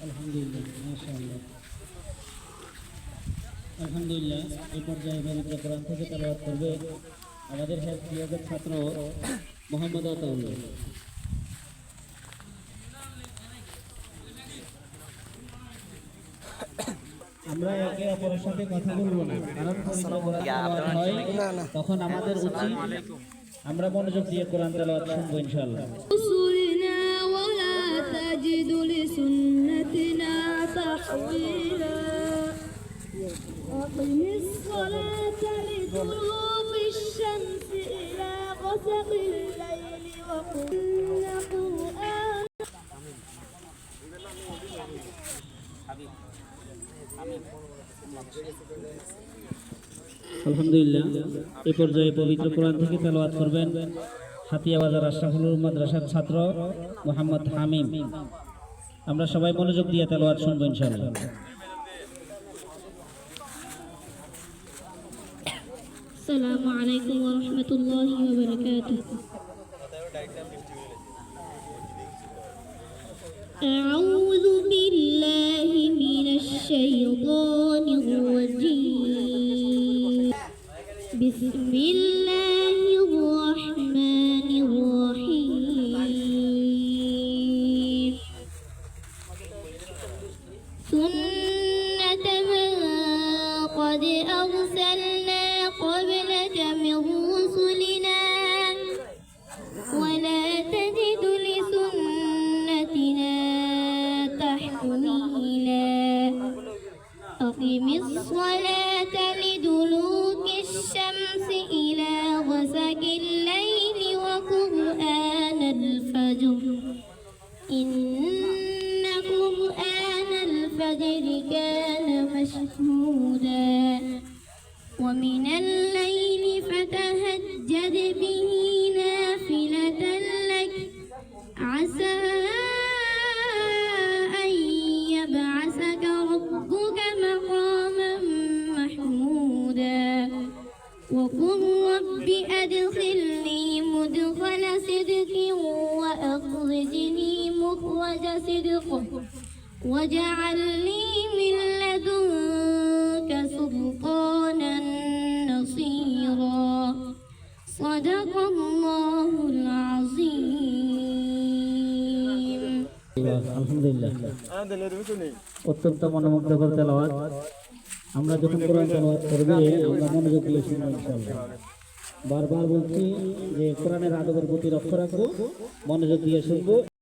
আলহামদুলিল্লাহ, মাশাআল্লাহ। আলহামদুলিল্লাহ, এই পর্যায়ে পবিত্র কোরআন থেকে তেলাওয়াত করবে আমাদের হেলথ বিভাগের ছাত্র মোহাম্মদ আতাউল্লাহ। আমরা একে অপরের সাথে কথা বলবো না, কারণ পবিত্র কোরআন তেলাওয়াত হয় তখন আমাদের উচিত আমরা মনোযোগ দিয়ে কোরআন তেলাওয়াত শুনবো ইনশাআল্লাহ। ولا تجد لسنتنا تحويلا أقم الصلاة لدلوك الشمس إلى غسق الليل وقل قرآن আলহামদুলিল্লাহ, এই পর্যায়ে পবিত্র কোরআন থেকে তেলাওয়াত করবেন হাতিয়া বাজার আশরাফুল মাদ্রাসার ছাত্র মোহাম্মদ হামিম। আমরা সবাই মনোযোগ দিয়ে তেলাওয়াত শুনবো ইনশাআল্লাহ। السلام عليكم ورحمة الله وبركاته. أعوذ بالله من الشيطان الرجيم. بسم الله الرحمن الرحيم. سنة من قد أرسلنا قبلك من رسلنا ولا تجد لسنتنا تحويلا أقم الصلاة لدلوك الشمس إلى غسق الليل وقرآن الفجر إن قرآن الفجر كان مشهودا ومن الليل فتهجد به نافلة لك عسى أن يبعثك ربك مقاما محمودا وقل رب أدخلني مدخل صدق وأخرجني مخرج صدق واجعل لي من لدنك سلطانا نصيرا صدق الله العظيم. আলহামদুলিল্লাহ, অত্যন্ত মনোমুগ্ধকর তেলাওয়াত। আমরা যখন কোরআন তেলাওয়াত করব আমরা মনোযোগ দিয়ে শুনবো ইনশাআল্লাহ। বারবার বলছি যে কোরআনের আদবের প্রতি লক্ষ্য রাখবো, মনোযোগ দিয়ে শুনবো।